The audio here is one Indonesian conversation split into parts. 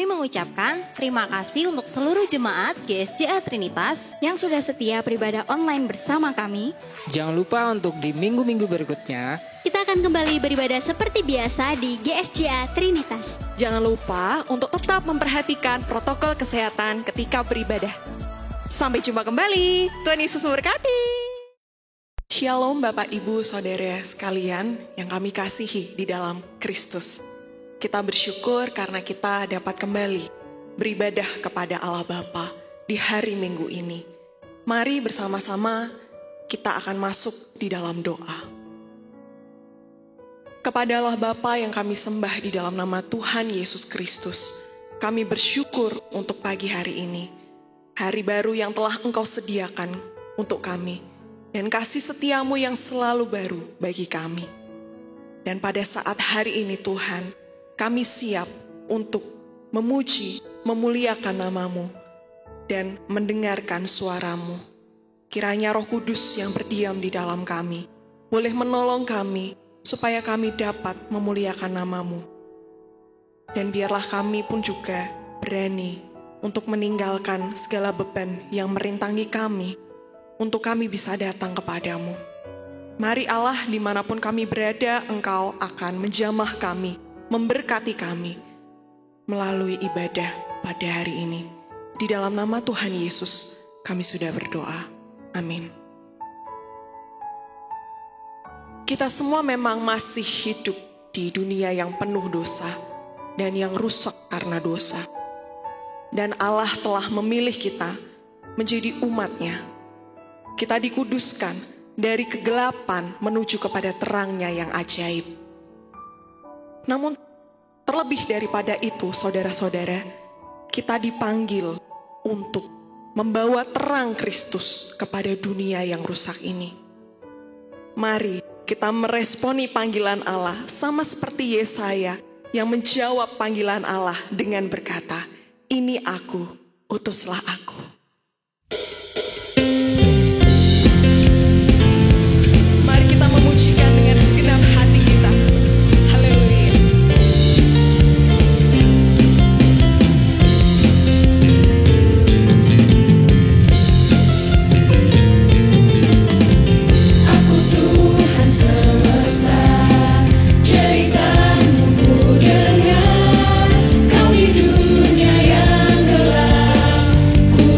kami mengucapkan terima kasih untuk seluruh jemaat GSJA Trinitas yang sudah setia beribadah online bersama kami. Jangan lupa untuk di minggu-minggu berikutnya kita akan kembali beribadah seperti biasa di GSJA Trinitas. Jangan lupa untuk tetap memperhatikan protokol kesehatan ketika beribadah. Sampai jumpa kembali. Tuhan Yesus memberkati. Shalom Bapak Ibu Saudara sekalian yang kami kasihi di dalam Kristus. Kita bersyukur karena kita dapat kembali beribadah kepada Allah Bapa di hari Minggu ini. Mari bersama-sama kita akan masuk di dalam doa. Kepada Allah Bapa yang kami sembah di dalam nama Tuhan Yesus Kristus, kami bersyukur untuk pagi hari ini. Hari baru yang telah Engkau sediakan untuk kami, dan kasih setiamu yang selalu baru bagi kami. Dan pada saat hari ini Tuhan, kami siap untuk memuji, memuliakan namamu, dan mendengarkan suaramu. Kiranya Roh Kudus yang berdiam di dalam kami, boleh menolong kami, supaya kami dapat memuliakan namamu. Dan biarlah kami pun juga berani untuk meninggalkan segala beban yang merintangi kami, untuk kami bisa datang kepadamu. Mari Allah, dimanapun kami berada, Engkau akan menjamah kami, memberkati kami melalui ibadah pada hari ini. Di dalam nama Tuhan Yesus kami sudah berdoa. Amin. Kita semua memang masih hidup di dunia yang penuh dosa dan yang rusak karena dosa. Dan Allah telah memilih kita menjadi umat-Nya. Kita dikuduskan dari kegelapan menuju kepada terang-Nya yang ajaib. Namun terlebih daripada itu, saudara-saudara, kita dipanggil untuk membawa terang Kristus kepada dunia yang rusak ini. Mari kita meresponi panggilan Allah sama seperti Yesaya yang menjawab panggilan Allah dengan berkata, "Ini aku, utuslah aku." Mari kita memujikan dengan segenap hati kita. Haleluya. Aku Tuhan semesta, ceritamu ku dengar. Kau di dunia yang gelap, ku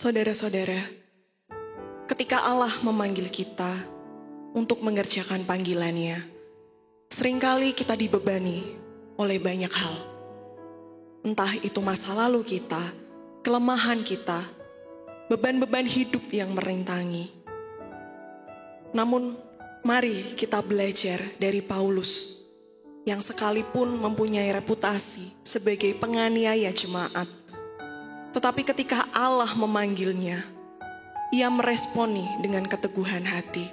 Saudara-saudara, ketika Allah memanggil kita untuk mengerjakan panggilannya, seringkali kita dibebani oleh banyak hal. Entah itu masa lalu kita, kelemahan kita, beban-beban hidup yang merintangi. Namun, mari kita belajar dari Paulus, yang sekalipun mempunyai reputasi sebagai penganiaya jemaat, tetapi ketika Allah memanggilnya, ia meresponi dengan keteguhan hati,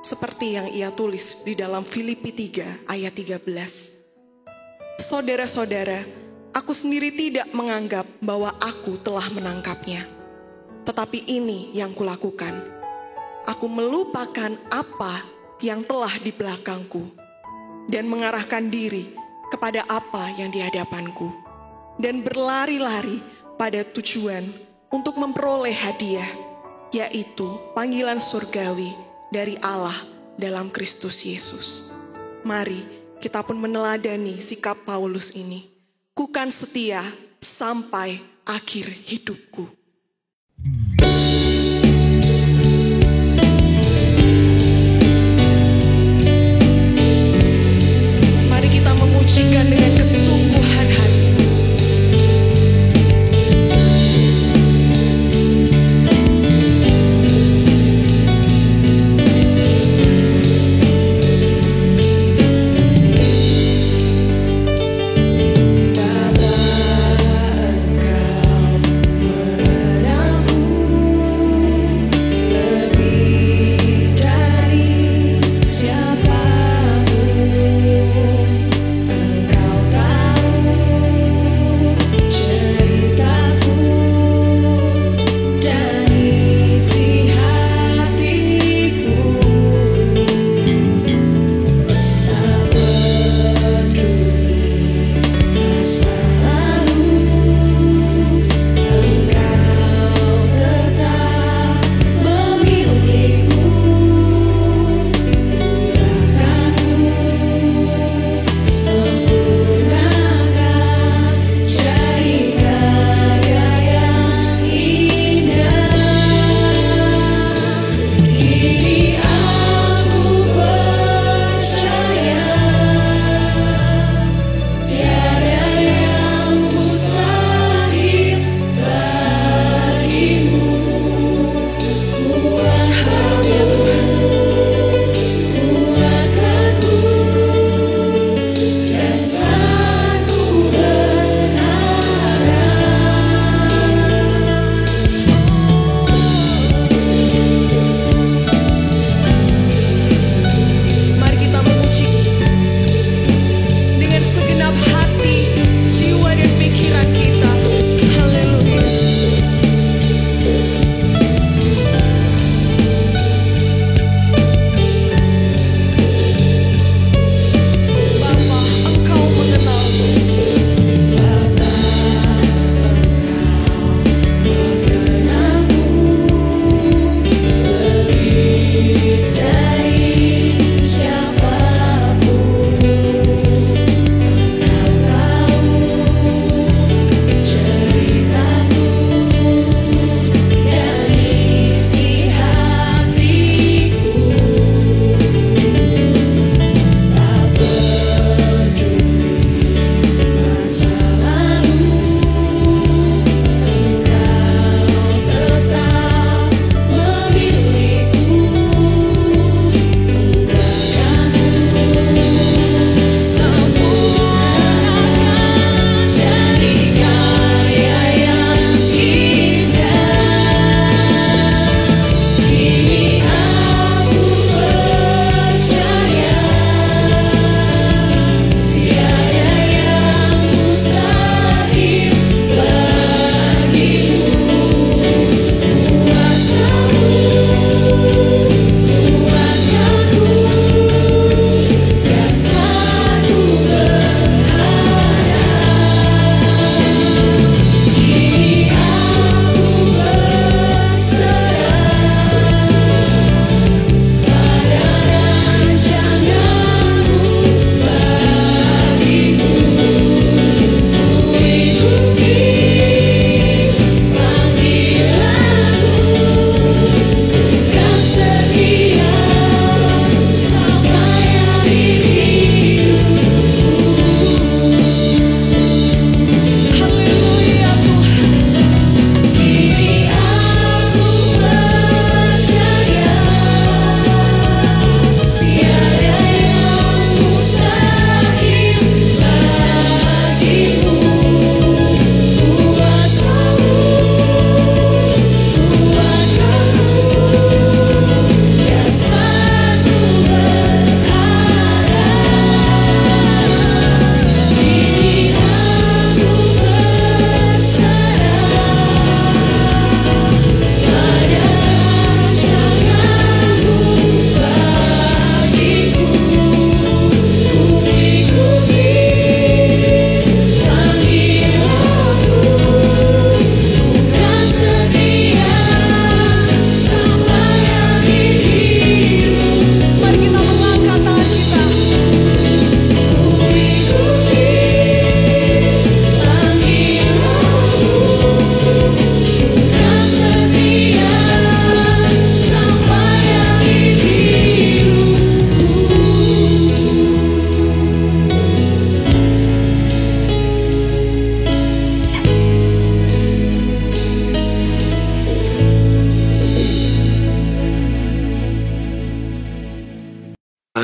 seperti yang ia tulis di dalam Filipi 3 ayat 13. Saudara-saudara, aku sendiri tidak menganggap bahwa aku telah menangkapnya, tetapi ini yang kulakukan. Aku melupakan apa yang telah di belakangku dan mengarahkan diri kepada apa yang di hadapanku, dan berlari-lari pada tujuan untuk memperoleh hadiah, yaitu panggilan surgawi dari Allah dalam Kristus Yesus. Mari kita pun meneladani sikap Paulus ini. Kukan setia sampai akhir hidupku. Mari kita memujikan dengan kesungguhan hati. Engkau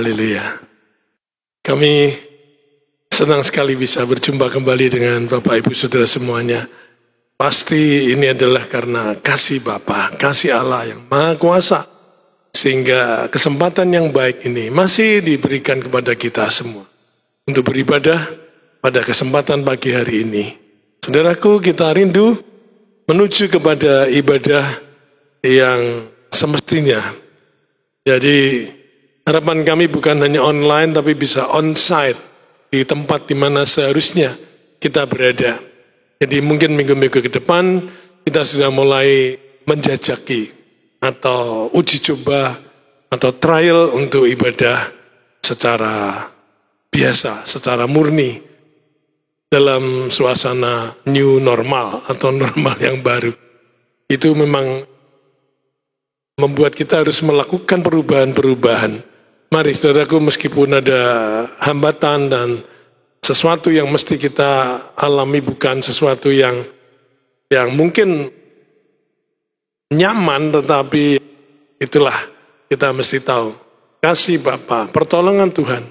Haleluya. Kami senang sekali bisa berjumpa kembali dengan Bapak Ibu Saudara semuanya. Pasti ini adalah karena kasih Bapa, kasih Allah yang Maha Kuasa. Sehingga kesempatan yang baik ini masih diberikan kepada kita semua. Untuk beribadah pada kesempatan pagi hari ini. Saudaraku, kita rindu menuju kepada ibadah yang semestinya. Jadi harapan kami bukan hanya online tapi bisa on-site di tempat di mana seharusnya kita berada. Jadi mungkin minggu-minggu ke depan kita sudah mulai menjajaki atau uji coba atau trial untuk ibadah secara biasa, secara murni dalam suasana new normal atau normal yang baru. Itu memang membuat kita harus melakukan perubahan-perubahan. Mari saudaraku, meskipun ada hambatan dan sesuatu yang mesti kita alami, bukan sesuatu yang mungkin nyaman, tetapi itulah kita mesti tahu. Kasih Bapa, pertolongan Tuhan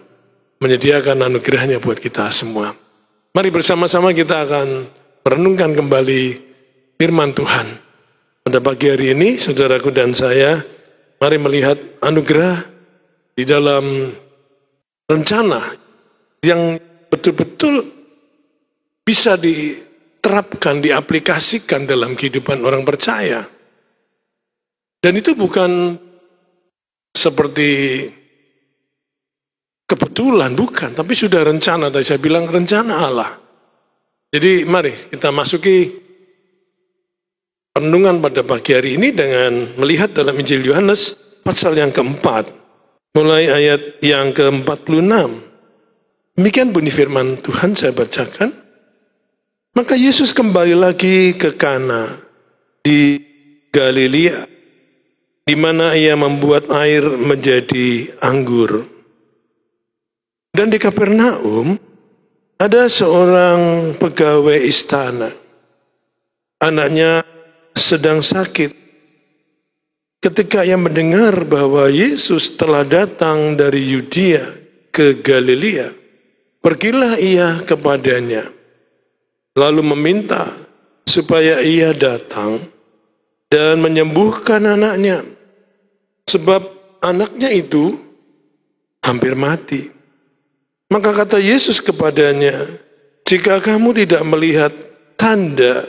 menyediakan anugerahnya buat kita semua. Mari bersama-sama kita akan merenungkan kembali firman Tuhan. Pada pagi hari ini, saudaraku dan saya, mari melihat anugerah di dalam rencana yang betul-betul bisa diterapkan, diaplikasikan dalam kehidupan orang percaya. Dan itu bukan seperti kebetulan, bukan, tapi sudah rencana. Tadi saya bilang rencana Allah. Jadi mari kita masuki renungan pada pagi hari ini dengan melihat dalam Injil Yohanes pasal yang keempat, mulai ayat yang ke-46. Demikian bunyi firman Tuhan, saya bacakan. Maka Yesus kembali lagi ke Kana di Galilea, di mana ia membuat air menjadi anggur. Dan di Kapernaum ada seorang pegawai istana. Anaknya sedang sakit. Ketika ia mendengar bahwa Yesus telah datang dari Yudea ke Galilea, pergilah ia kepadanya, lalu meminta supaya ia datang dan menyembuhkan anaknya, sebab anaknya itu hampir mati. Maka kata Yesus kepadanya, jika kamu tidak melihat tanda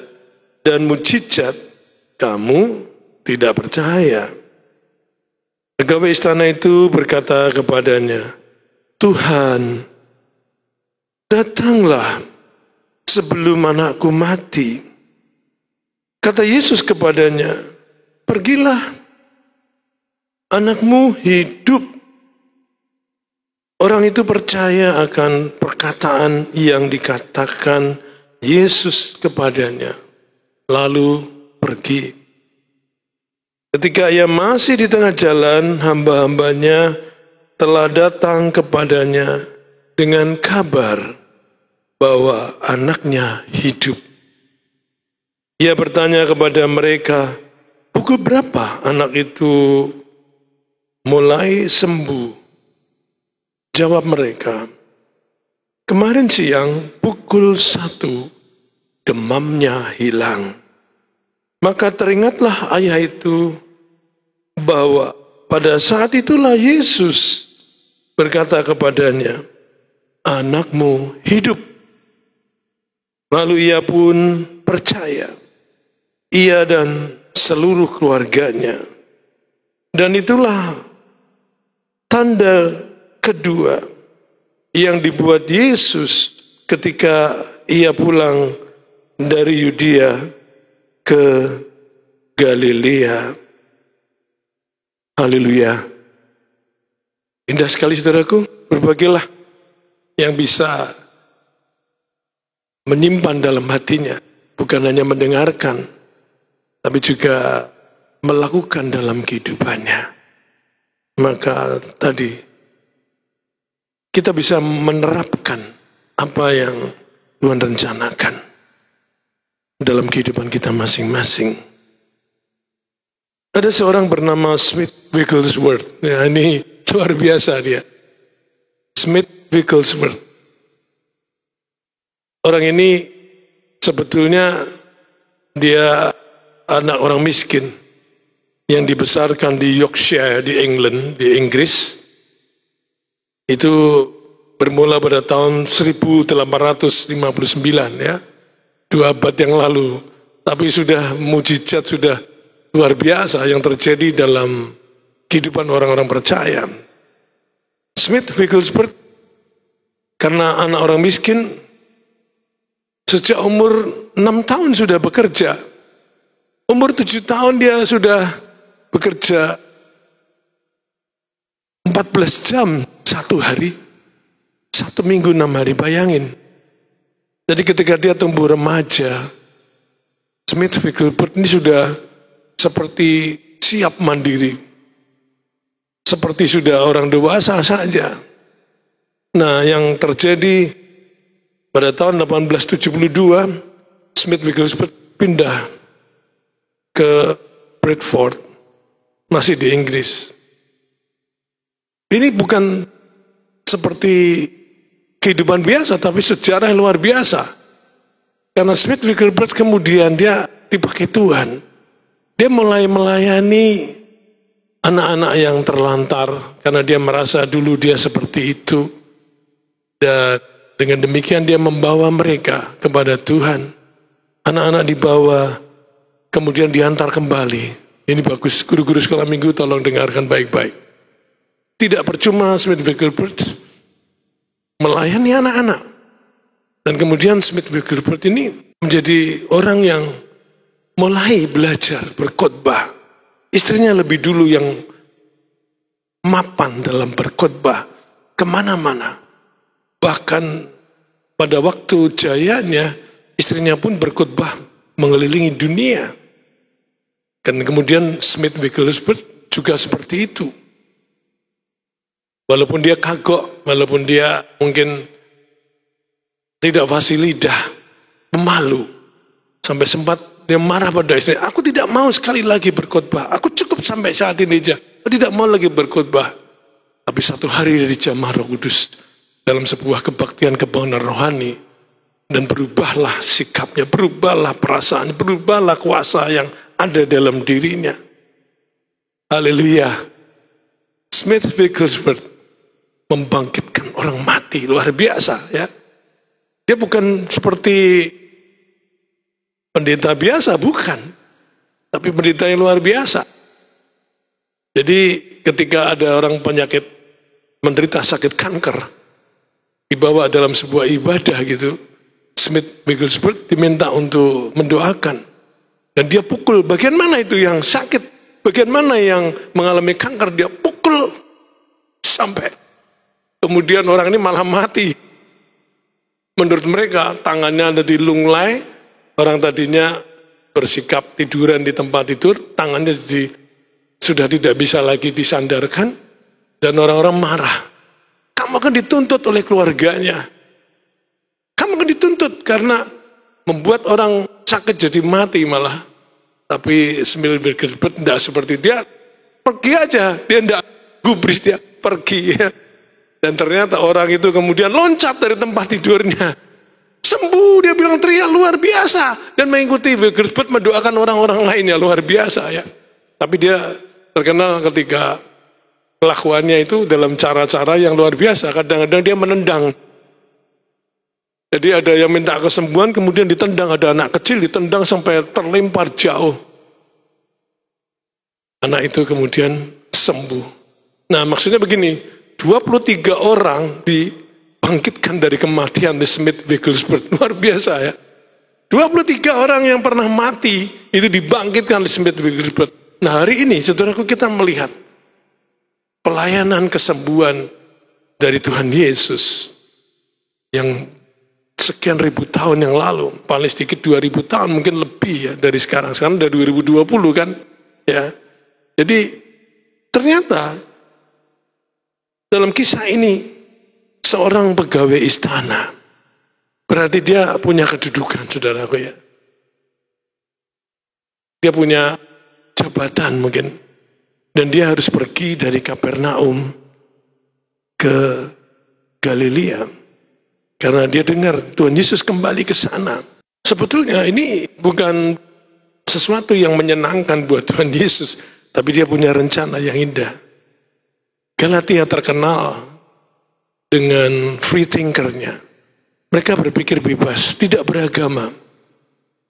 dan mujizat, kamu tidak percaya. Pegawai istana itu berkata kepadanya, Tuhan, datanglah sebelum anakku mati. Kata Yesus kepadanya, pergilah, anakmu hidup. Orang itu percaya akan perkataan yang dikatakan Yesus kepadanya, lalu pergi. Ketika ia masih di tengah jalan, hamba-hambanya telah datang kepadanya dengan kabar bahwa anaknya hidup. Ia bertanya kepada mereka, pukul berapa anak itu mulai sembuh? Jawab mereka, kemarin siang pukul 1 demamnya hilang. Maka teringatlah ayah itu bahwa pada saat itulah Yesus berkata kepadanya, anakmu hidup. Lalu ia pun percaya, ia dan seluruh keluarganya. Dan itulah tanda kedua yang dibuat Yesus ketika ia pulang dari Yudea ke Galilea. Haleluya. Indah sekali saudaraku, berbagilah yang bisa menyimpan dalam hatinya, bukan hanya mendengarkan, tapi juga melakukan dalam kehidupannya. Maka tadi kita bisa menerapkan apa yang Tuhan rencanakan dalam kehidupan kita masing-masing. Ada seorang bernama Smith Wigglesworth. Ya, ini luar biasa dia. Smith Wigglesworth. Orang ini sebetulnya dia anak orang miskin yang dibesarkan di Yorkshire, di England, di Inggris. Itu bermula pada tahun 1859 ya, 2 abad yang lalu. Tapi sudah mujizat, sudah luar biasa yang terjadi dalam kehidupan orang-orang percaya. Smith Wigglesworth karena anak orang miskin, sejak umur 6 tahun sudah bekerja. Umur 7 tahun dia sudah bekerja 14 jam satu hari, 1 minggu 6 hari, bayangin. Jadi ketika dia tumbuh remaja, Smith Wigglesworth ini sudah seperti siap mandiri, seperti sudah orang dewasa saja. Nah, yang terjadi pada tahun 1872, Smith Wigglesworth pindah ke Bradford, masih di Inggris. Ini bukan seperti kehidupan biasa, tapi sejarah yang luar biasa. Karena Smith Wigglesworth kemudian dia dipakai Tuhan. Dia mulai melayani anak-anak yang terlantar, karena dia merasa dulu dia seperti itu. Dan dengan demikian dia membawa mereka kepada Tuhan. Anak-anak dibawa, kemudian diantar kembali. Ini bagus, guru-guru sekolah minggu tolong dengarkan baik-baik. Tidak percuma Smith Wigglesworth melayani anak-anak. Dan kemudian Smith Wigglesworth ini menjadi orang yang mulai belajar berkhotbah. Istrinya lebih dulu yang mapan dalam berkhotbah kemana-mana. Bahkan pada waktu jayanya, istrinya pun berkhotbah mengelilingi dunia. Dan kemudian Smith Wigglesworth juga seperti itu. Walaupun dia kagok, walaupun dia mungkin tidak fasih lidah, pemalu. Sampai sempat dia marah pada istri, aku tidak mau sekali lagi berkhotbah. Aku cukup sampai saat ini aja. Aku tidak mau lagi berkhotbah. Tapi satu hari dia dijamah Roh Kudus dalam sebuah kebaktian kebangunan rohani, dan berubahlah sikapnya, berubahlah perasaan, berubahlah kuasa yang ada dalam dirinya. Haleluya. Smith Wigglesworth membangkitkan orang mati, luar biasa ya. Dia bukan seperti pendeta biasa, bukan, tapi pendeta yang luar biasa. Jadi ketika ada orang penyakit, menderita sakit kanker, dibawa dalam sebuah ibadah gitu, Smith Wigglesworth diminta untuk mendoakan. Dan dia pukul bagian mana itu yang sakit, bagian mana yang mengalami kanker, dia pukul sampai kemudian orang ini malah mati. Menurut mereka tangannya ada di lunglai, orang tadinya bersikap tiduran di tempat tidur, tangannya sudah tidak bisa lagi disandarkan, dan orang-orang marah. Kamu akan dituntut oleh keluarganya. Kamu akan dituntut karena membuat orang sakit jadi mati malah. Tapi Smith Wigglesworth tidak seperti dia. Pergi aja, dia tidak gubris, dia pergi. Dan ternyata orang itu kemudian loncat dari tempat tidurnya. Sembuh, dia bilang teriak luar biasa. Dan mengikuti Wigglesworth mendoakan orang-orang lainnya, luar biasa ya. Tapi dia terkenal ketika kelakuannya itu dalam cara-cara yang luar biasa. Kadang-kadang dia menendang. Jadi ada yang minta kesembuhan, kemudian ditendang. Ada anak kecil ditendang sampai terlempar jauh. Anak itu kemudian sembuh. Nah maksudnya begini, 23 orang dibangkitkan dari kematian di Smith Wigglesworth. Luar biasa ya. 23 orang yang pernah mati itu dibangkitkan di Smith Wigglesworth. Nah hari ini saudaraku kita melihat pelayanan kesembuhan dari Tuhan Yesus yang sekian ribu tahun yang lalu, paling sedikit 2000 tahun, mungkin lebih ya dari sekarang. Sekarang udah 2020 kan ya. Jadi ternyata dalam kisah ini seorang pegawai istana, berarti dia punya kedudukan, saudaraku ya. Dia punya jabatan mungkin, dan dia harus pergi dari Kapernaum ke Galilea. Karena dia dengar Tuhan Yesus kembali ke sana. Sebetulnya ini bukan sesuatu yang menyenangkan buat Tuhan Yesus, tapi dia punya rencana yang indah. Galatia terkenal dengan free thinker-nya. Mereka berpikir bebas, tidak beragama.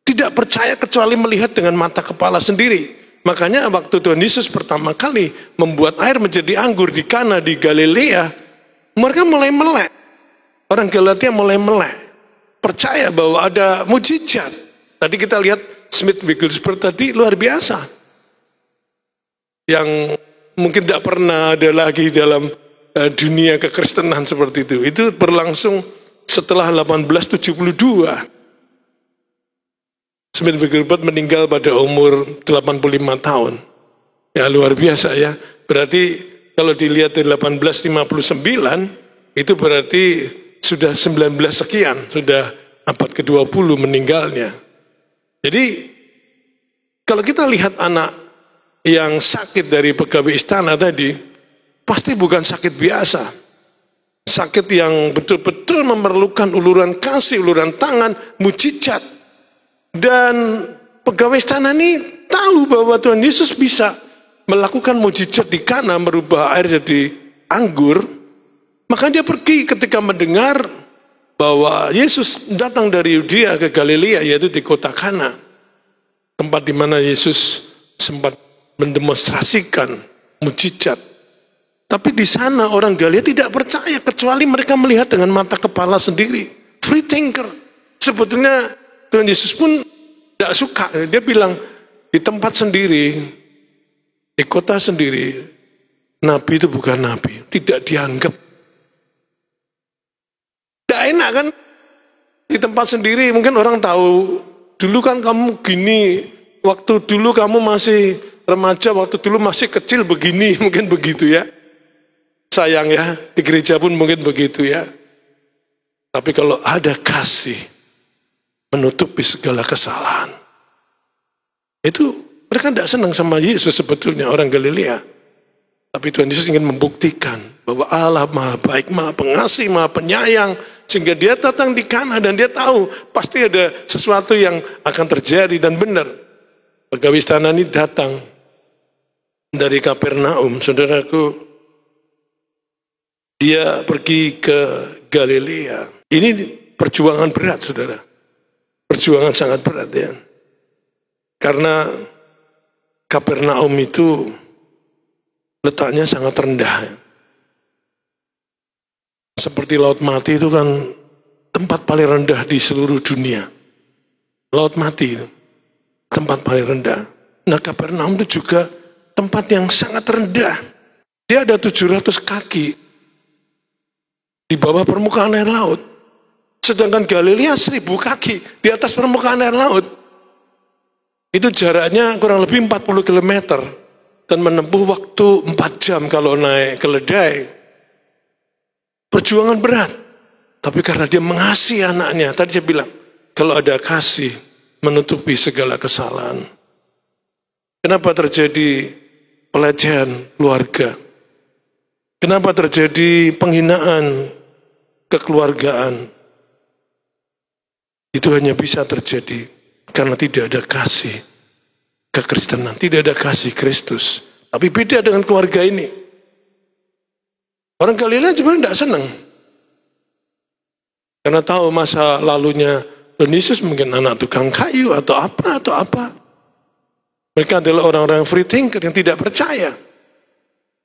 Tidak percaya kecuali melihat dengan mata kepala sendiri. Makanya waktu Tuhan Yesus pertama kali membuat air menjadi anggur di Kana di Galilea, mereka mulai melek. Orang Galatia mulai melek. Percaya bahwa ada mujizat. Tadi kita lihat Smith Wigglesworth tadi luar biasa. Yang mungkin tidak pernah ada lagi dalam dunia kekristenan seperti itu. Itu berlangsung setelah 1872. Smith Wigglesworth meninggal pada umur 85 tahun. Ya luar biasa ya. Berarti kalau dilihat dari 1859, itu berarti sudah 19 sekian, sudah abad ke-20 meninggalnya. Jadi kalau kita lihat anak yang sakit dari pegawai istana tadi, pasti bukan sakit biasa. Sakit yang betul-betul memerlukan uluran kasih, uluran tangan, mujizat. Dan pegawai istana ini tahu bahwa Tuhan Yesus bisa melakukan mujizat di Kana, merubah air jadi anggur. Maka dia pergi ketika mendengar bahwa Yesus datang dari Yudea ke Galilea, yaitu di kota Kana. Tempat di mana Yesus sempat mendemonstrasikan mujizat. Tapi di sana orang Galilea tidak percaya kecuali mereka melihat dengan mata kepala sendiri. Free thinker. Sebetulnya Tuhan Yesus pun tidak suka. Dia bilang, di tempat sendiri, di kota sendiri, nabi itu bukan nabi. Tidak dianggap. Tidak enak kan? Di tempat sendiri mungkin orang tahu, dulu kan kamu gini, waktu dulu kamu masih remaja, waktu dulu masih kecil begini, mungkin begitu ya. Sayang ya, di gereja pun mungkin begitu ya. Tapi kalau ada kasih, menutupi segala kesalahan. Itu mereka tidak senang sama Yesus sebetulnya orang Galilea. Tapi Tuhan Yesus ingin membuktikan bahwa Allah Maha Baik, Maha Pengasih, Maha Penyayang. Sehingga dia datang di Kana dan dia tahu pasti ada sesuatu yang akan terjadi dan benar. Pegawai istana ini datang dari Kapernaum, saudaraku. Dia pergi ke Galilea. Ini perjuangan berat, saudara. Perjuangan sangat berat ya. Karena Kapernaum itu letaknya sangat rendah. Seperti Laut Mati itu kan tempat paling rendah di seluruh dunia. Laut Mati itu tempat paling rendah. Nah Kapernaum itu juga tempat yang sangat rendah. Dia ada 700 kaki di bawah permukaan air laut. Sedangkan Galilea 1000 kaki di atas permukaan air laut. Itu jaraknya kurang lebih 40 km. Dan menempuh waktu 4 jam kalau naik keledai. Perjuangan berat. Tapi karena dia mengasihi anaknya. Tadi saya bilang, kalau ada kasih menutupi segala kesalahan. Kenapa terjadi pelecehan keluarga? Kenapa terjadi penghinaan kekeluargaan? Itu hanya bisa terjadi karena tidak ada kasih kekristenan, tidak ada kasih Kristus. Tapi beda dengan keluarga ini. Orang Galilea sebenarnya tidak senang. Karena tahu masa lalunya Tuhan Yesus mungkin anak tukang kayu atau apa. Mereka adalah orang-orang free thinker yang tidak percaya.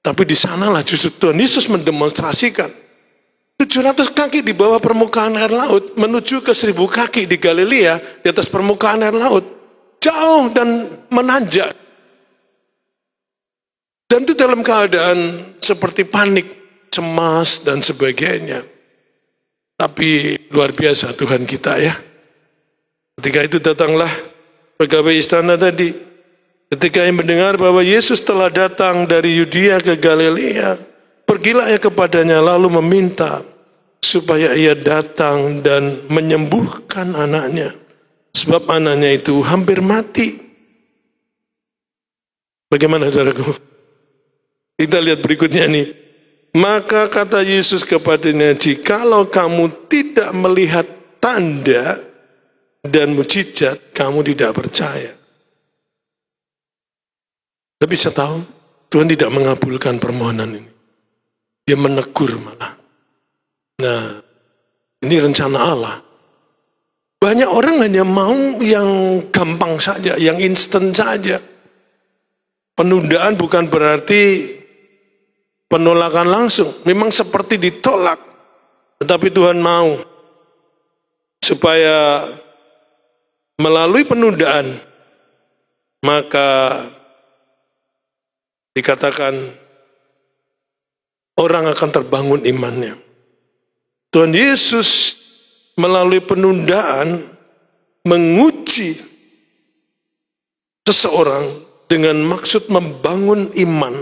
Tapi di sanalah justru Tuhan Yesus mendemonstrasikan 700 kaki di bawah permukaan air laut menuju ke 1000 kaki di Galilea di atas permukaan air laut. Jauh dan menanjak. Dan itu dalam keadaan seperti panik, cemas dan sebagainya. Tapi luar biasa Tuhan kita ya. Ketika itu datanglah pegawai istana tadi. Ketika ia mendengar bahwa Yesus telah datang dari Yudea ke Galilea, pergilah ia kepadanya lalu meminta supaya ia datang dan menyembuhkan anaknya. Sebab anaknya itu hampir mati. Bagaimana saudaraku? Kita lihat berikutnya nih. Maka kata Yesus kepadanya, jikalau kamu tidak melihat tanda dan mukjizat, kamu tidak percaya. Tapi saya tahu Tuhan tidak mengabulkan permohonan ini. Dia menegur malah. Nah, ini rencana Allah. Banyak orang hanya mau yang gampang saja, yang instan saja. Penundaan bukan berarti penolakan langsung. Memang seperti ditolak. Tetapi Tuhan mau supaya melalui penundaan, maka dikatakan orang akan terbangun imannya. Tuhan Yesus melalui penundaan menguji seseorang dengan maksud membangun iman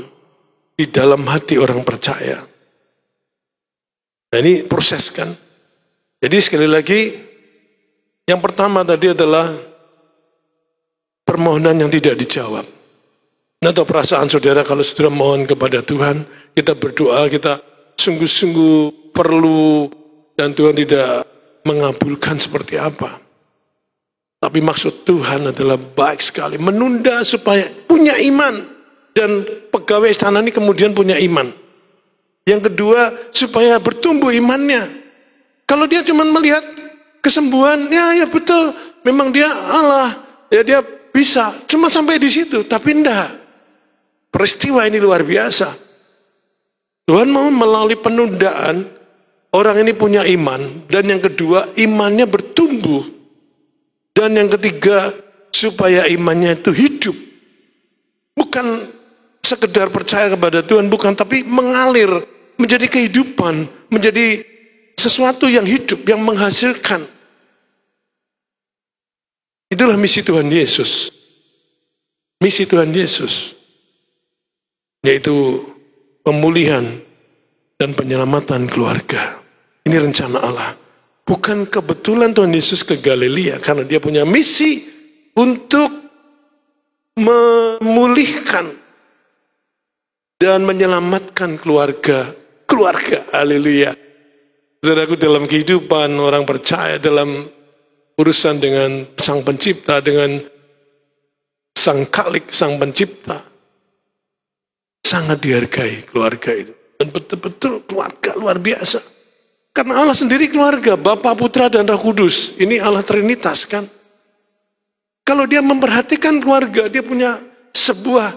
di dalam hati orang percaya. Nah, ini proses kan. Jadi sekali lagi, yang pertama tadi adalah permohonan yang tidak dijawab. Atau perasaan saudara kalau saudara mohon kepada Tuhan, kita berdoa, kita sungguh-sungguh perlu, dan Tuhan tidak mengabulkan seperti apa. Tapi maksud Tuhan adalah baik sekali, menunda supaya punya iman, dan pegawai istana ini kemudian punya iman. Yang kedua, supaya bertumbuh imannya. Kalau dia cuma melihat kesembuhan, ya betul, memang dia Allah, ya dia bisa, cuma sampai di situ, tapi enggak. Peristiwa ini luar biasa. Tuhan mau melalui penundaan, orang ini punya iman, dan yang kedua, imannya bertumbuh. Dan yang ketiga, supaya imannya itu hidup. Bukan sekedar percaya kepada Tuhan, bukan, tapi mengalir, menjadi kehidupan, menjadi sesuatu yang hidup, yang menghasilkan. Itulah misi Tuhan Yesus. Misi Tuhan Yesus, yaitu pemulihan dan penyelamatan keluarga. Ini rencana Allah. Bukan kebetulan Tuhan Yesus ke Galilea, karena dia punya misi untuk memulihkan dan menyelamatkan keluarga. Haleluya. Saudaraku, dalam kehidupan orang percaya, dalam urusan dengan Sang Pencipta, dengan Sang Khalik, Sang Pencipta, sangat dihargai keluarga itu. Dan betul-betul keluarga luar biasa. Karena Allah sendiri keluarga, Bapa, Putra, dan Roh Kudus. Ini Allah Trinitas kan. Kalau dia memperhatikan keluarga, dia punya sebuah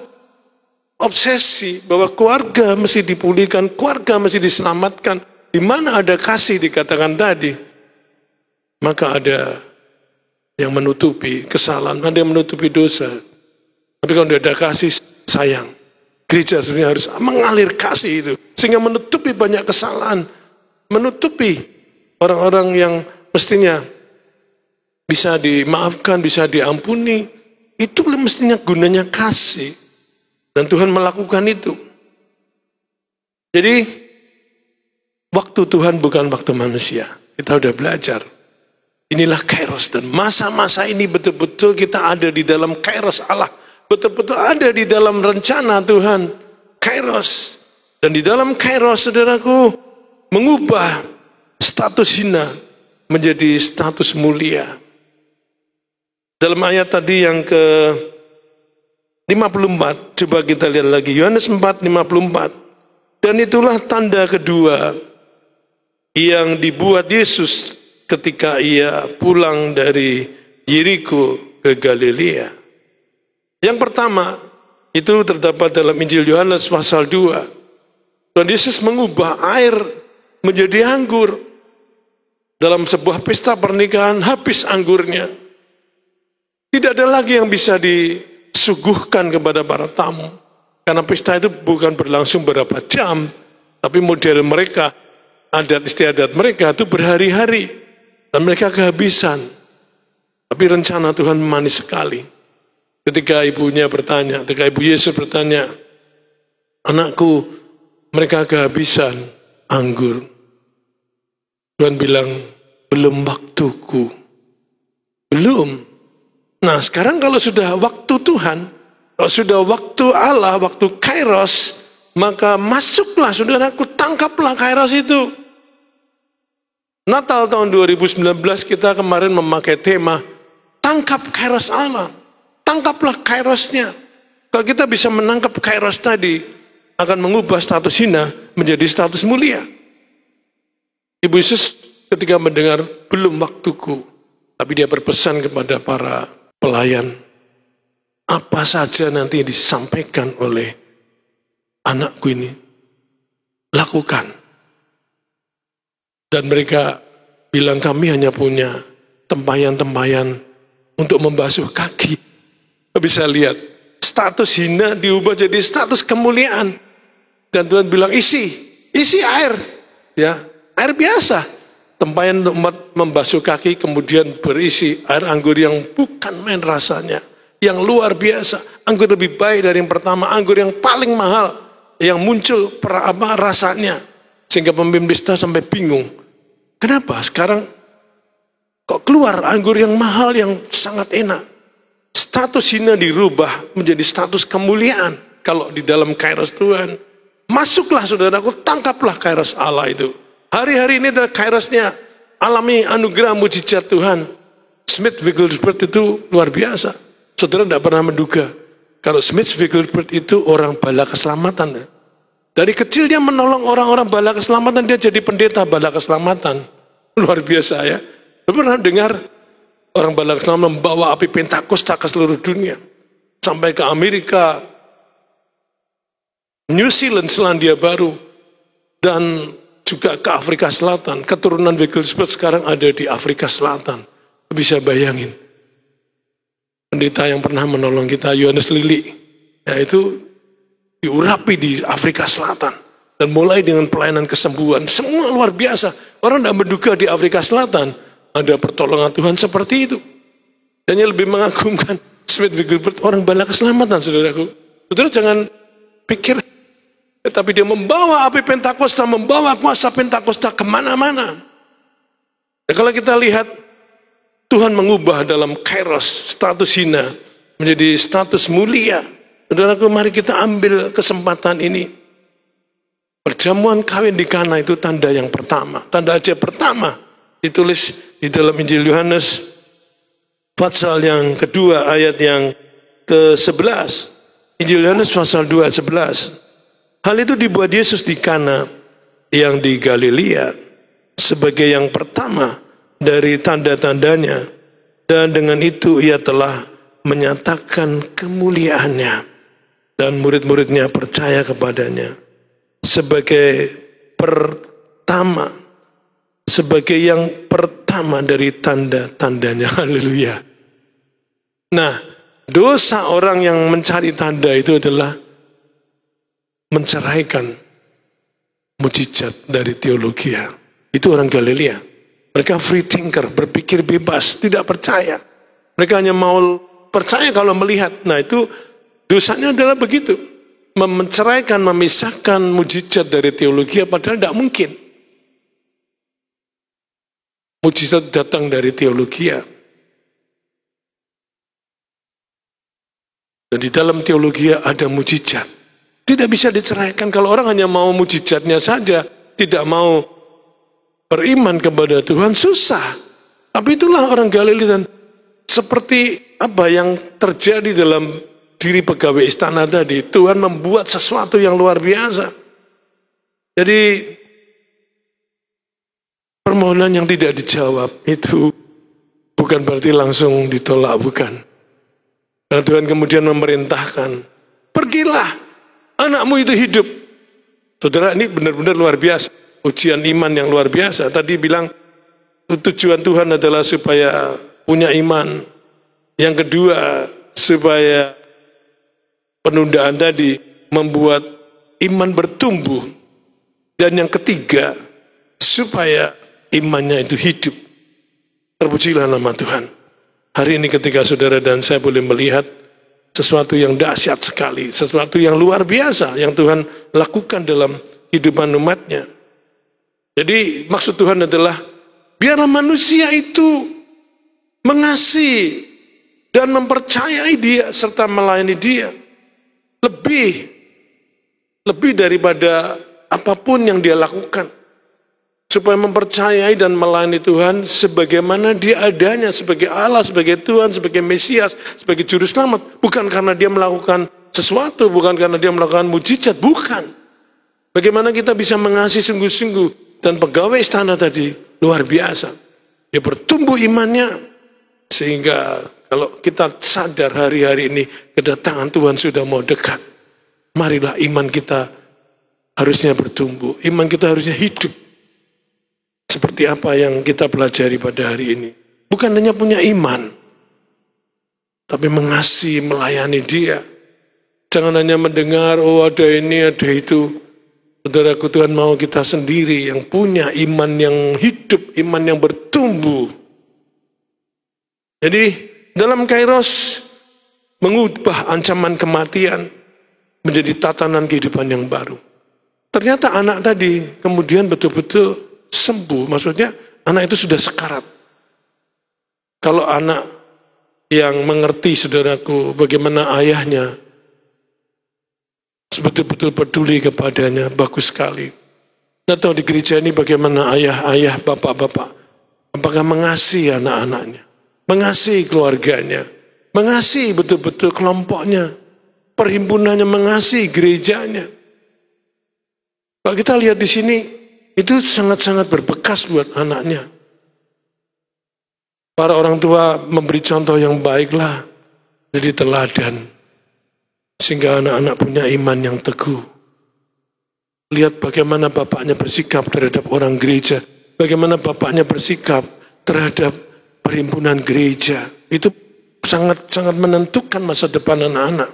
obsesi bahwa keluarga mesti dipulihkan, keluarga mesti diselamatkan. Di mana ada kasih dikatakan tadi, maka ada yang menutupi kesalahan, ada yang menutupi dosa. Tapi kalau tidak ada kasih sayang, gereja sebenarnya harus mengalir kasih itu, sehingga menutupi banyak kesalahan, menutupi orang-orang yang mestinya bisa dimaafkan, bisa diampuni. Itu mestinya gunanya kasih, dan Tuhan melakukan itu. Jadi waktu Tuhan bukan waktu manusia. Kita udah belajar. Inilah kairos, dan masa-masa ini betul-betul kita ada di dalam kairos Allah. Betul-betul ada di dalam rencana Tuhan, kairos. Dan di dalam kairos, saudaraku, mengubah status hina menjadi status mulia. Dalam ayat tadi yang ke 54, coba kita lihat lagi, Yohanes 4:54. Dan itulah tanda kedua yang dibuat Yesus ketika ia pulang dari Yeriko ke Galilea. Yang pertama, itu terdapat dalam Injil Yohanes pasal 2. Tuhan Yesus mengubah air menjadi anggur. Dalam sebuah pesta pernikahan, habis anggurnya. Tidak ada lagi yang bisa disuguhkan kepada para tamu. Karena pesta itu bukan berlangsung beberapa jam, tapi model mereka, adat istiadat mereka itu berhari-hari. Dan mereka kehabisan. Tapi rencana Tuhan manis sekali. Ketika ibunya bertanya, ketika ibu Yesus bertanya, anakku, mereka kehabisan anggur. Tuhan bilang, belum waktuku. Belum. Nah, sekarang kalau sudah waktu Tuhan, kalau sudah waktu Allah, waktu kairos, Maka masuklah saudaraku, tangkaplah kairos itu. Natal tahun 2019 kita kemarin memakai tema tangkap kairos Allah. Tangkaplah kairosnya. Kalau kita bisa menangkap kairos tadi, akan mengubah status hina menjadi status mulia. Ibu Yesus ketika mendengar belum waktuku, tapi dia berpesan kepada para pelayan, apa saja nanti disampaikan oleh anakku ini, lakukan. Dan mereka bilang kami hanya punya tempayan-tempayan untuk membasuh kaki. Bisa lihat, status hina diubah jadi status kemuliaan. Dan Tuhan bilang isi air, ya air biasa. Tempayan untuk membasuh kaki kemudian berisi air anggur yang bukan main rasanya, yang luar biasa. Anggur lebih baik dari yang pertama, anggur yang paling mahal, yang muncul rasanya. Sehingga pemimpin pesta sampai bingung. Kenapa sekarang kok keluar anggur yang mahal yang sangat enak? Status hina dirubah menjadi status kemuliaan. Kalau di dalam kairos Tuhan, masuklah saudaraku, tangkaplah kairos Allah itu. Hari-hari ini adalah kairosnya, alami anugerah mujizat Tuhan. Smith Wigglesworth itu luar biasa. Saudara tidak pernah menduga kalau Smith Wigglesworth itu orang bala keselamatan. Dari kecil dia menolong orang-orang bala keselamatan, dia jadi pendeta bala keselamatan. Luar biasa ya. Pernah dengar orang bala keselamatan membawa api Pentakosta ke seluruh dunia. Sampai ke Amerika, New Zealand, Selandia Baru, dan juga ke Afrika Selatan. Keturunan Wigglesworth sekarang ada di Afrika Selatan. Bisa bayangin. Pendeta yang pernah menolong kita, Yohanes Lili, yaitu diurapi di Afrika Selatan. Dan mulai dengan pelayanan kesembuhan. Semua luar biasa. Orang tidak menduga di Afrika Selatan ada pertolongan Tuhan seperti itu. Dan yang lebih mengagumkan, Smith Wigglesworth orang bala keselamatan, saudaraku. Saudara jangan pikir, tetapi dia membawa api Pentakosta, membawa kuasa Pentakosta kemana-mana. Dan kalau kita lihat, Tuhan mengubah dalam kairos status hina menjadi status mulia. Saudaraku, mari kita ambil kesempatan ini. Perjamuan kawin di Kana itu tanda yang pertama. Tanda ajaib pertama ditulis di dalam Injil Yohanes pasal yang kedua ayat yang ke-11. Injil Yohanes pasal 2 ayat 11. Hal itu dibuat Yesus di Kana yang di Galilea sebagai yang pertama dari tanda-tandanya, dan dengan itu ia telah menyatakan kemuliaannya dan murid-muridnya percaya kepadanya sebagai pertama, sebagai yang pertama dari tanda-tandanya. Haleluya. Nah, dosa orang yang mencari tanda itu adalah menceraikan mujizat dari teologi. Itu orang Galilea. Mereka free thinker, berpikir bebas, tidak percaya. Mereka hanya mau percaya kalau melihat. Nah, itu dosanya adalah begitu. Menceraikan, memisahkan mujizat dari teologi, padahal tidak mungkin. Mujizat datang dari teologi. Dan di dalam teologi ada mujizat. Tidak bisa diceraikan. Kalau orang hanya mau mujizatnya saja, tidak mau beriman kepada Tuhan, susah. Tapi itulah orang Galilea. Dan seperti apa yang terjadi dalam diri pegawai istana tadi, Tuhan membuat sesuatu yang luar biasa. Jadi permohonan yang tidak dijawab itu bukan berarti langsung ditolak, bukan. Nah, Tuhan kemudian memerintahkan, pergilah, anakmu itu hidup. Saudara, ini benar-benar luar biasa. Ujian iman yang luar biasa. Tadi bilang tujuan Tuhan adalah supaya punya iman. Yang kedua, supaya penundaan tadi membuat iman bertumbuh. Dan yang ketiga, supaya imannya itu hidup. Terpujilah nama Tuhan. Hari ini ketika saudara dan saya boleh melihat sesuatu yang dahsyat sekali, sesuatu yang luar biasa yang Tuhan lakukan dalam kehidupan umatnya. Jadi maksud Tuhan adalah biarlah manusia itu mengasihi dan mempercayai Dia serta melayani Dia lebih daripada apapun yang dia lakukan. Supaya mempercayai dan melayani Tuhan sebagaimana dia adanya, sebagai Allah, sebagai Tuhan, sebagai Mesias, sebagai Juru Selamat. Bukan karena dia melakukan sesuatu, bukan karena dia melakukan mujizat, bukan. Bagaimana kita bisa mengasihi sungguh-sungguh. Dan pegawai istana tadi luar biasa. Dia bertumbuh imannya, sehingga kalau kita sadar hari-hari ini kedatangan Tuhan sudah mau dekat. Marilah iman kita harusnya bertumbuh, iman kita harusnya hidup. Seperti apa yang kita pelajari pada hari ini. Bukan hanya punya iman, tapi mengasihi, melayani dia. Jangan hanya mendengar, oh ada ini, ada itu. Saudaraku, Tuhan mau kita sendiri yang punya iman yang hidup, iman yang bertumbuh. Jadi dalam Kairos mengubah ancaman kematian menjadi tatanan kehidupan yang baru. Ternyata anak tadi kemudian betul-betul sembuh, maksudnya anak itu sudah sekarat. Kalau anak yang mengerti, saudaraku, bagaimana ayahnya betul-betul peduli kepadanya, bagus sekali. Atau di gereja ini bagaimana ayah-ayah, bapak-bapak, apakah mengasihi anak-anaknya, mengasihi keluarganya, mengasihi betul-betul kelompoknya, perhimpunannya, mengasihi gerejanya. Kalau kita lihat di sini, itu sangat-sangat berbekas buat anaknya. Para orang tua memberi contoh yang baiklah, jadi teladan. Sehingga anak-anak punya iman yang teguh. Lihat bagaimana bapaknya bersikap terhadap orang gereja. Bagaimana bapaknya bersikap terhadap perhimpunan gereja. Itu sangat-sangat menentukan masa depan anak-anak.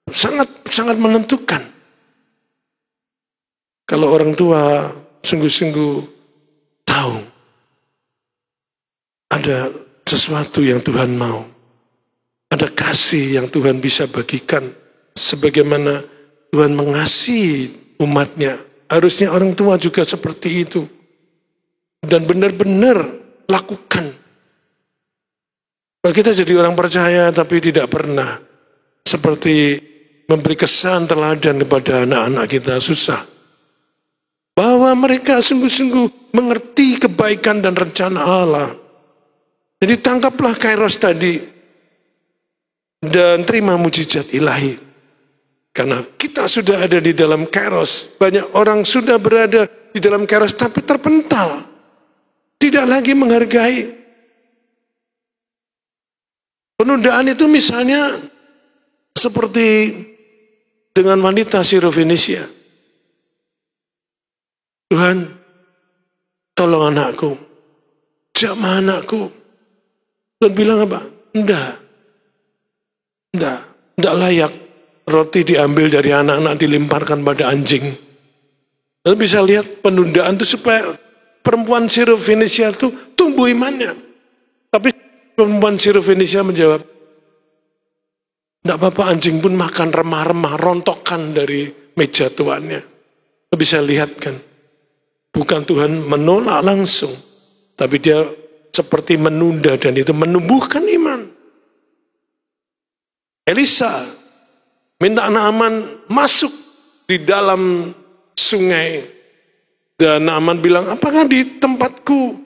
Sangat-sangat menentukan. Kalau orang tua sungguh-sungguh tahu ada sesuatu yang Tuhan mau, ada kasih yang Tuhan bisa bagikan, sebagaimana Tuhan mengasihi umatnya. Harusnya orang tua juga seperti itu dan benar-benar lakukan. Kalau kita jadi orang percaya tapi tidak pernah seperti memberi kesan teladan kepada anak-anak kita, susah. Bahwa mereka sungguh-sungguh mengerti kebaikan dan rencana Allah. Jadi tangkaplah Kairos tadi dan terima mujizat ilahi. Karena kita sudah ada di dalam Kairos. Banyak orang sudah berada di dalam Kairos tapi terpental. Tidak lagi menghargai. Penundaan itu misalnya seperti dengan wanita Sirofenisia. Tuhan, tolong anakku, jamah anakku. Tuhan bilang apa? Enggak layak. Roti diambil dari anak-anak, dilemparkan pada anjing. Dan bisa lihat penundaan itu supaya perempuan Sirofenisia itu tumbuh imannya. Tapi perempuan Sirofenisia menjawab, enggak apa-apa, anjing pun makan remah-remah, rontokan dari meja tuannya. Bisa lihat kan? Bukan Tuhan menolak langsung, tapi dia seperti menunda dan itu menumbuhkan iman. Elisa minta Naaman masuk di dalam sungai. Dan Naaman bilang, apakah di tempatku,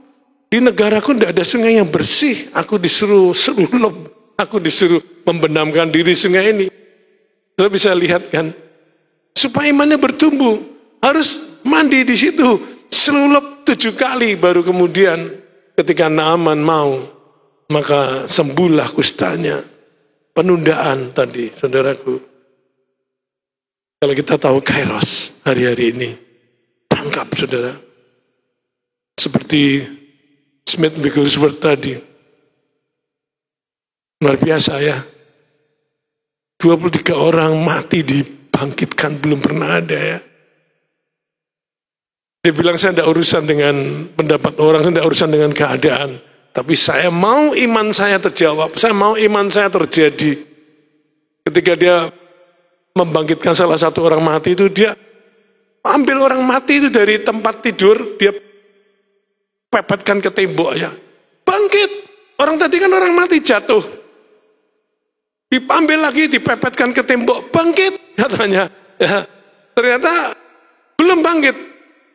di negaraku tidak ada sungai yang bersih? Aku disuruh seluruh, aku disuruh membenamkan diri sungai ini. Saudara bisa lihat kan? Supaya imannya bertumbuh, harus mandi di situ. Selulup 7 kali baru kemudian ketika Naaman mau, maka sembuhlah kustanya. Penundaan tadi, saudaraku. Kalau kita tahu Kairos hari-hari ini, tangkap saudara. Seperti Smith Wigglesworth tadi. Luar biasa ya. 23 orang mati dibangkitkan, belum pernah ada ya. Dia bilang, saya tidak urusan dengan pendapat orang, saya tidak urusan dengan keadaan. Tapi saya mau iman saya terjawab, saya mau iman saya terjadi. Ketika dia membangkitkan salah satu orang mati itu, dia ambil orang mati itu dari tempat tidur, dia pepetkan ke tembok ya. Bangkit, orang tadi kan orang mati jatuh. Diambil lagi, dipepetkan ke tembok, bangkit katanya. Ya. ternyata belum bangkit.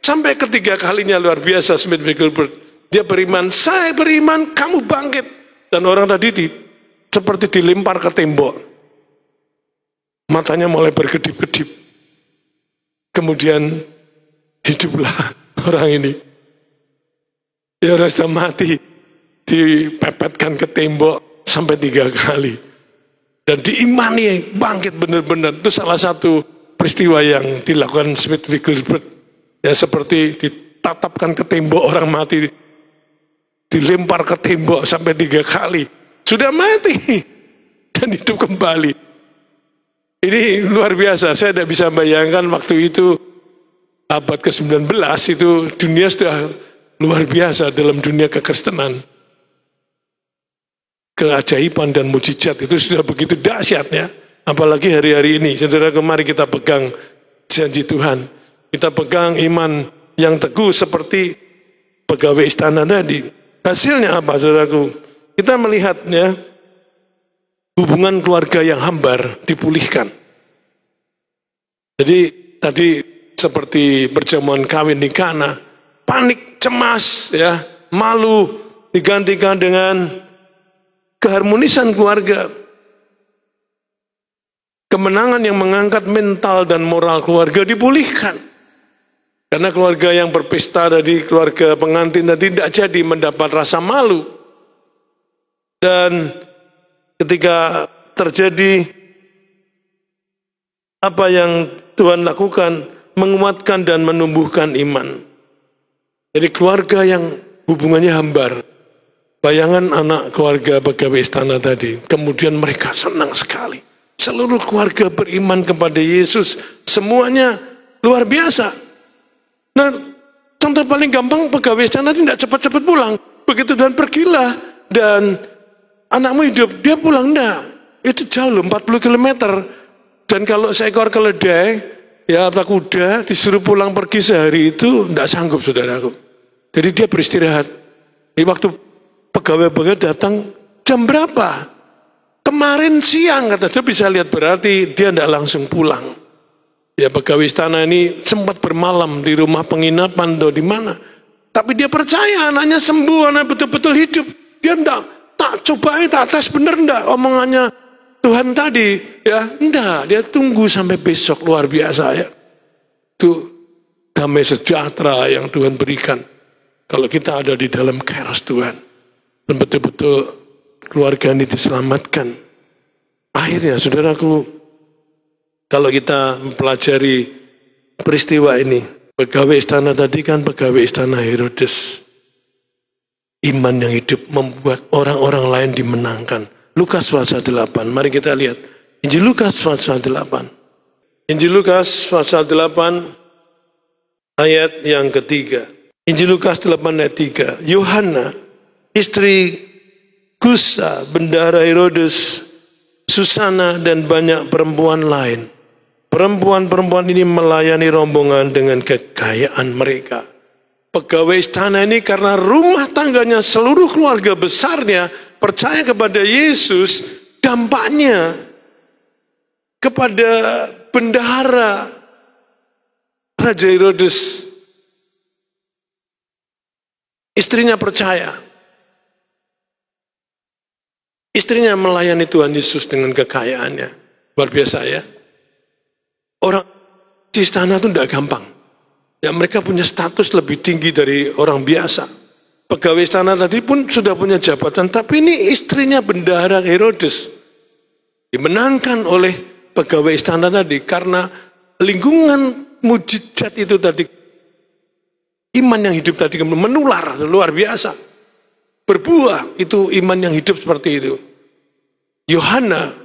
Sampai ketiga kalinya luar biasa Smith Wigglesworth. Dia beriman, saya beriman kamu bangkit. Dan orang tadi seperti dilempar ke tembok. Matanya mulai berkedip-kedip. Kemudian hiduplah orang ini. Ya orang sudah mati. Dipepetkan ke tembok sampai 3 kali. Dan diimani bangkit benar-benar. Itu salah satu peristiwa yang dilakukan Smith Wigglesworth. Ya seperti ditatapkan ke tembok orang mati. Dilempar ke tembok sampai 3 kali. Sudah mati. Dan hidup kembali. Ini luar biasa. Saya tidak bisa bayangkan waktu itu abad ke-19 itu dunia sudah luar biasa dalam dunia kekristenan. Keajaiban dan mujizat itu sudah begitu dahsyatnya. Apalagi hari-hari ini. Saudara, mari kita pegang janji Tuhan. Kita pegang iman yang teguh seperti pegawai istana tadi. Hasilnya apa, saudaraku? Kita melihatnya hubungan keluarga yang hambar dipulihkan. Jadi tadi seperti perjamuan kawin di Kana, panik, cemas, ya, malu digantikan dengan keharmonisan keluarga. Kemenangan yang mengangkat mental dan moral keluarga dipulihkan. Karena keluarga yang berpesta tadi, keluarga pengantin tadi tidak jadi mendapat rasa malu. Dan ketika terjadi apa yang Tuhan lakukan, menguatkan dan menumbuhkan iman. Jadi keluarga yang hubungannya hambar. Bayangan anak keluarga pegawai istana tadi. Kemudian mereka senang sekali. Seluruh keluarga beriman kepada Yesus. Semuanya luar biasa. Nah, contoh paling gampang pegawai istana tidak cepat-cepat pulang. Begitu dan pergilah dan anakmu hidup, dia pulang enggak. Itu jauh loh, 40 km. Dan kalau seekor keledai, ya atau kuda disuruh pulang pergi sehari itu enggak sanggup, saudaraku. Jadi dia beristirahat. Di waktu pegawai-pegawai datang, jam berapa? Kemarin siang, kata dia, bisa lihat berarti dia enggak langsung pulang. Ya pegawai istana ini sempat bermalam di rumah penginapan atau di mana. Tapi dia percaya anaknya sembuh, anak betul-betul hidup. Dia enggak, tak cobain, tak tes bener enggak omongannya Tuhan tadi. Ya enggak, dia tunggu sampai besok, luar biasa ya. Itu damai sejahtera yang Tuhan berikan. Kalau kita ada di dalam kairos Tuhan. Dan betul-betul keluarga ini diselamatkan. Akhirnya saudaraku, kalau kita mempelajari peristiwa ini, pegawai istana tadi kan pegawai istana Herodes. Iman yang hidup membuat orang-orang lain dimenangkan. Lukas pasal 8, mari kita lihat. Injil Lukas pasal 8. Injil Lukas pasal 8 ayat yang ketiga. Injil Lukas 8 ayat 3. Yohana, istri Kusa, bendahara Herodes, Susana dan banyak perempuan lain. Perempuan-perempuan ini melayani rombongan dengan kekayaan mereka. Pegawai istana ini karena rumah tangganya seluruh keluarga besarnya percaya kepada Yesus, dampaknya kepada bendahara Raja Herodes. Istrinya percaya. Istrinya melayani Tuhan Yesus dengan kekayaannya. Luar biasa ya. Orang di istana itu tidak gampang. Ya, mereka punya status lebih tinggi dari orang biasa. Pegawai istana tadi pun sudah punya jabatan, tapi ini istrinya bendahara Herodes. Dimenangkan oleh pegawai istana tadi karena lingkungan mujizat itu tadi. Iman yang hidup tadi menular, luar biasa. Berbuah, itu iman yang hidup seperti itu. Yohana,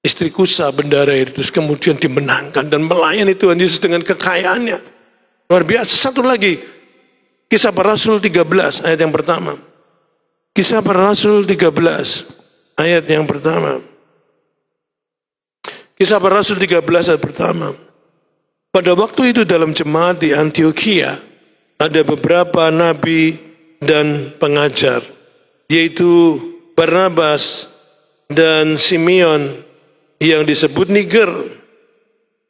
istri Kusa, bendahara Herodes, kemudian dimenangkan dan melayani Tuhan Yesus dengan kekayaannya. Luar biasa. Satu lagi, Kisah Para Rasul 13 ayat yang pertama. Kisah Para Rasul 13 ayat yang pertama. Kisah Para Rasul 13 ayat pertama. Pada waktu itu dalam jemaat di Antioquia ada beberapa nabi dan pengajar, yaitu Barnabas dan Simeon yang disebut Niger,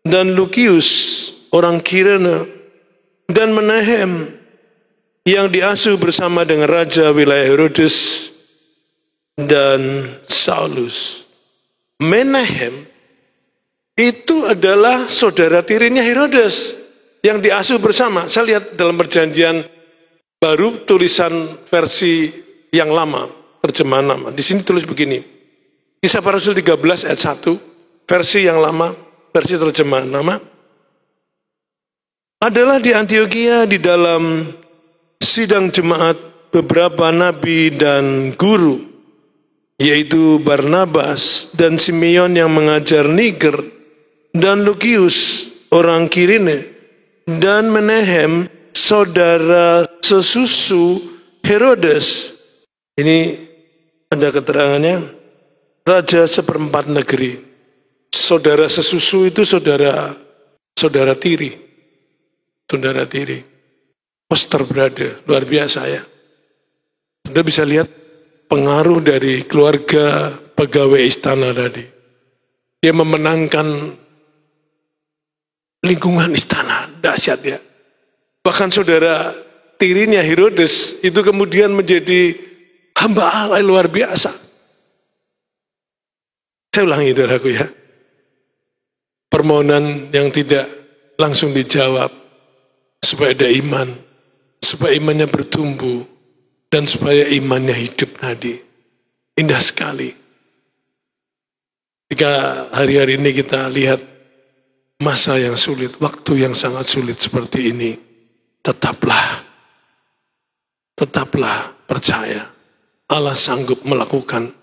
dan Lukius orang Kirene, dan Menahem yang diasuh bersama dengan raja wilayah Herodes dan Saulus. Menahem itu adalah saudara tirinya Herodes yang diasuh bersama. Saya lihat dalam perjanjian baru tulisan versi yang lama, terjemahan lama. Di sini tulis begini. Kisah Para Rasul 13 ayat 1, versi yang lama, versi terjemahan lama. Adalah di Antioquia di dalam sidang jemaat beberapa nabi dan guru, yaitu Barnabas dan Simeon yang mengajar Niger, dan Lukius orang Kirene, dan Menahem saudara sesusu Herodes. Ini ada keterangannya, raja seperempat negeri. Saudara sesusu itu saudara tiri. Saudara tiri. Foster brother, luar biasa ya. Anda bisa lihat pengaruh dari keluarga pegawai istana tadi. Dia memenangkan lingkungan istana, dahsyat ya. Bahkan saudara tirinya Herodes itu kemudian menjadi hamba Allah luar biasa. Saya ulangi saudaraku ya. Permohonan yang tidak langsung dijawab supaya ada iman, supaya imannya bertumbuh, dan supaya imannya hidup tadi. Indah sekali. Jika hari-hari ini kita lihat masa yang sulit, waktu yang sangat sulit seperti ini, tetaplah percaya. Allah sanggup melakukan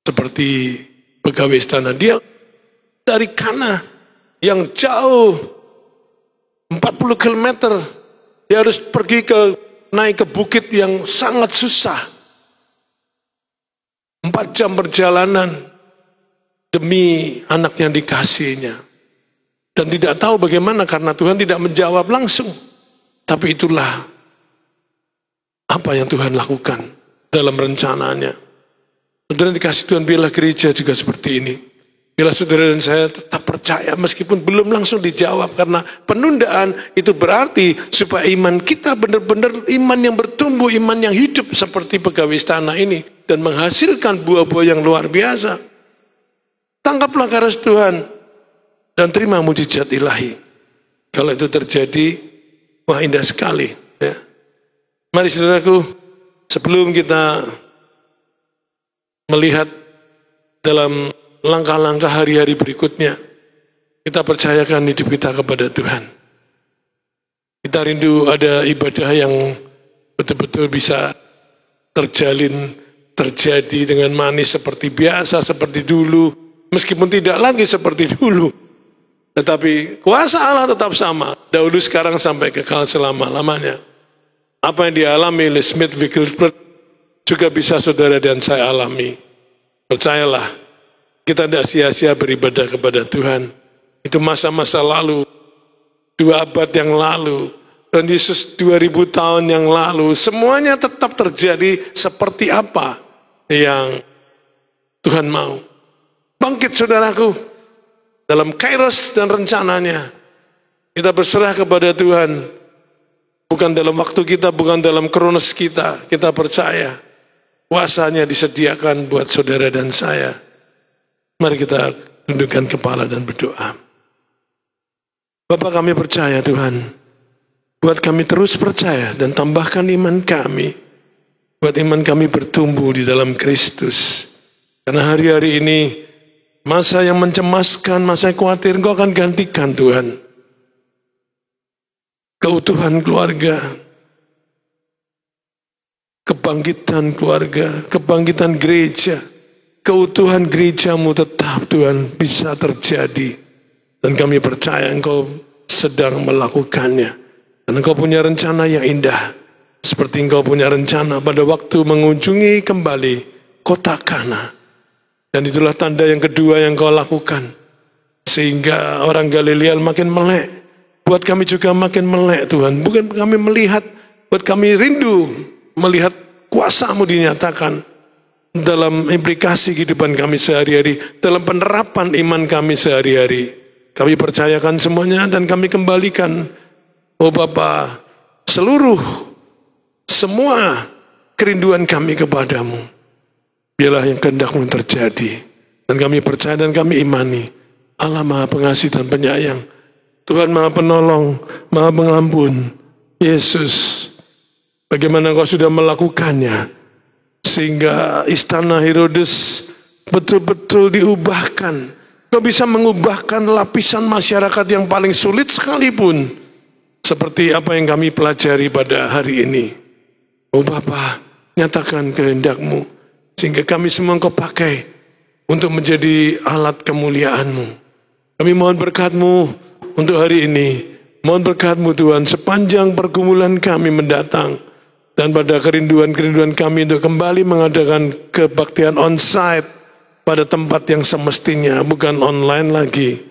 seperti pegawai istana. Dia dari Kana yang jauh 40 km, dia harus pergi naik ke bukit yang sangat susah. 4 jam perjalanan demi anak yang dikasihnya. Dan tidak tahu bagaimana karena Tuhan tidak menjawab langsung. Tapi itulah apa yang Tuhan lakukan dalam rencananya. Saudara dikasih Tuhan, biarlah gereja juga seperti ini. Bila saudara dan saya tetap percaya meskipun belum langsung dijawab, karena penundaan itu berarti supaya iman kita benar-benar iman yang bertumbuh, iman yang hidup seperti pegawai istana ini dan menghasilkan buah-buah yang luar biasa. Tangkaplah karunia Tuhan dan terima mujizat ilahi. Kalau itu terjadi, wah indah sekali. Ya. Mari saudaraku, sebelum kita melihat dalam langkah-langkah hari-hari berikutnya, kita percayakan hidup kita kepada Tuhan. Kita rindu ada ibadah yang betul-betul bisa terjadi dengan manis seperti biasa, seperti dulu. Meskipun tidak lagi seperti dulu. Tetapi kuasa Allah tetap sama. Dahulu, sekarang, sampai kekal selama-lamanya. Apa yang dialami oleh Smith Wigglesworth juga bisa saudara dan saya alami. Percayalah. Kita tidak sia-sia beribadah kepada Tuhan. Itu masa-masa lalu. 2 abad yang lalu. Dan Yesus 2000 tahun yang lalu. Semuanya tetap terjadi seperti apa yang Tuhan mau. Bangkit saudaraku. Dalam kairos dan rencananya. Kita berserah kepada Tuhan. Bukan dalam waktu kita, bukan dalam kronos kita. Kita percaya. Kuasanya disediakan buat saudara dan saya. Mari kita tundukkan kepala dan berdoa. Bapa, kami percaya Tuhan. Buat kami terus percaya dan tambahkan iman kami. Buat iman kami bertumbuh di dalam Kristus. Karena hari-hari ini masa yang mencemaskan, masa yang khawatir, Engkau akan gantikan Tuhan. Keutuhan keluarga. Kebangkitan keluarga, kebangkitan gereja. Keutuhan gerejamu tetap Tuhan bisa terjadi. Dan kami percaya Engkau sedang melakukannya. Dan Engkau punya rencana yang indah. Seperti Engkau punya rencana pada waktu mengunjungi kembali kota Kana. Dan itulah tanda yang kedua yang Engkau lakukan. Sehingga orang Galilea makin melek. Buat kami juga makin melek Tuhan. Bukan kami melihat, buat kami rindu melihat kuasa-Mu dinyatakan. Dalam implikasi kehidupan kami sehari-hari, dalam penerapan iman kami sehari-hari. Kami percayakan semuanya dan kami kembalikan, oh Bapa, semua kerinduan kami kepadamu. Biarlah yang kehendak-Mu terjadi. Dan kami percaya dan kami imani, Allah Maha Pengasih dan Penyayang, Tuhan Maha Penolong, Maha Pengampun, Yesus, bagaimana Kau sudah melakukannya, sehingga istana Herodes betul-betul diubahkan. Kau bisa mengubahkan lapisan masyarakat yang paling sulit sekalipun, seperti apa yang kami pelajari pada hari ini. Oh Bapa, nyatakan kehendak-Mu, sehingga kami semua Kau pakai untuk menjadi alat kemuliaan-Mu. Kami mohon berkat-Mu untuk hari ini. Mohon berkat-Mu Tuhan sepanjang pergumulan kami mendatang. Dan pada kerinduan-kerinduan kami untuk kembali mengadakan kebaktian on-site pada tempat yang semestinya, bukan online lagi.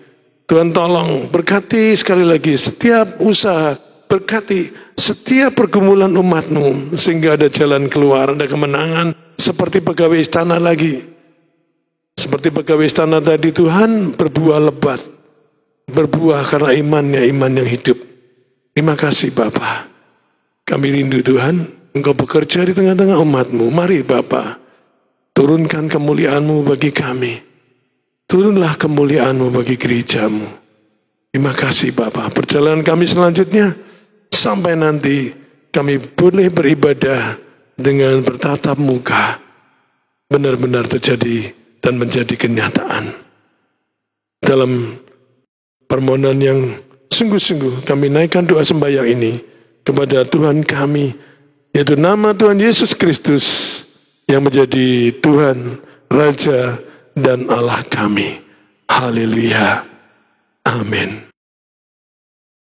Tuhan tolong berkati sekali lagi setiap usaha, berkati setiap pergumulan umat-Mu, sehingga ada jalan keluar, ada kemenangan, seperti pegawai istana lagi. Seperti pegawai istana tadi, Tuhan berbuah lebat, berbuah karena imannya, iman yang hidup. Terima kasih Bapa. Kami rindu Tuhan, Engkau bekerja di tengah-tengah umat-Mu. Mari Bapa, turunkan kemuliaan-Mu bagi kami. Turunlah kemuliaan-Mu bagi gereja-Mu. Terima kasih Bapa. Perjalanan kami selanjutnya, sampai nanti kami boleh beribadah dengan bertatap muka, benar-benar terjadi dan menjadi kenyataan. Dalam permohonan yang sungguh-sungguh kami naikkan doa sembahyang ini kepada Tuhan kami, yaitu nama Tuhan Yesus Kristus yang menjadi Tuhan, Raja, dan Allah kami. Haleluya. Amin.